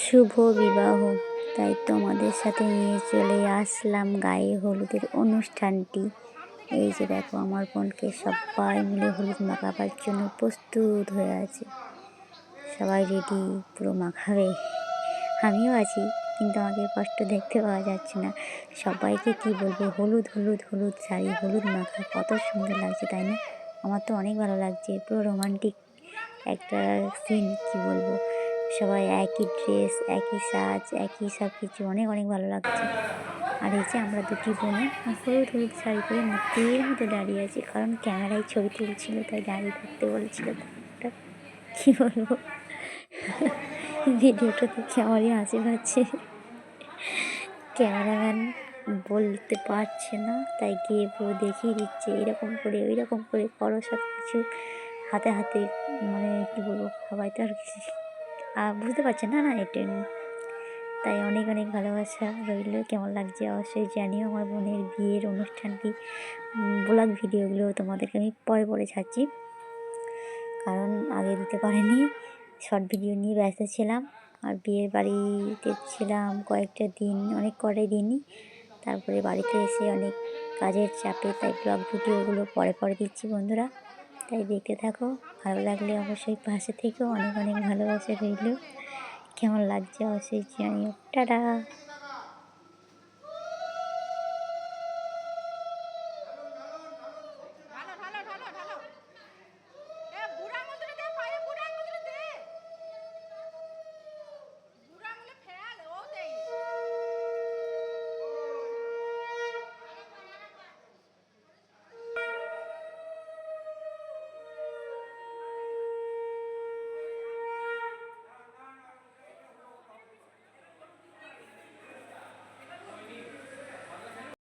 শুভ বিবাহ, তাই তোমাদের সাথে নিয়ে চলে আসলাম গায়ে হলুদের অনুষ্ঠানটি। এই যে দেখো, আমার বোনকে সবাই মিলে হলুদ মাখাবার জন্য প্রস্তুত হয়ে আছে। সবাই রেডি, পুরো মাখাবে। আমিও আছি, কিন্তু আমাকে কষ্ট দেখতে পাওয়া যাচ্ছে না। সবাইকে কি বলবো, হলুদ হলুদ হলুদ শাড়ি, হলুদ মাখা, কত সুন্দর লাগছে তাই না? আমার তো অনেক ভালো লাগছে, পুরো রোমান্টিক একটা সিন, কি বলবো। সবাই একই ড্রেস, একই সাজ, একই সব কিছু, অনেক অনেক ভালো লাগছে। আর এই যে আমরা দুটি বোনে হলুদ হলুদ শাড়ি পরে মূর্তির মতো দাঁড়িয়ে আছি, কারণ ক্যামেরায় ছবি তুলছিল তাই দাঁড়িয়ে থাকতে বলছিল। তাই কী বলবো, ভিডিওটা দেখে আমারই হাসি পাচ্ছে। ক্যামেরাম্যান বলতে পারছে না, তাই গিয়ে পুরো দেখিয়ে দিচ্ছে, এরকম করে ওই রকম করে করো সব কিছু হাতে হাতে। মানে কী বলবো, সবাই তো আর বুঝতে পারছে না, এটা তাই অনেক অনেক ভালোবাসা রইল। কেমন লাগছে অবশ্যই জানিও। আমার বোনের বিয়ের অনুষ্ঠানটি ব্লগ ভিডিওগুলো তোমাদেরকে আমি পরে পরে ছাড়ছি, কারণ আগে দিতে পারিনি, শর্ট ভিডিও নিয়ে ব্যস্ত ছিলাম। আর বিয়ের বাড়িতে ছিলাম কয়েকটা দিন, অনেক কটাই দিনই। তারপরে বাড়িতে এসে অনেক কাজের চাপে, তাই ব্লগ ভিডিওগুলো পরে পরে দিচ্ছি বন্ধুরা। তাই দেখতে থাকো, ভালো লাগলে অবশ্যই পাশে থেকেও। অনেক অনেক ভালোবাসা রইল। কেমন লাগছে অবশ্যই জানিও। টাটা।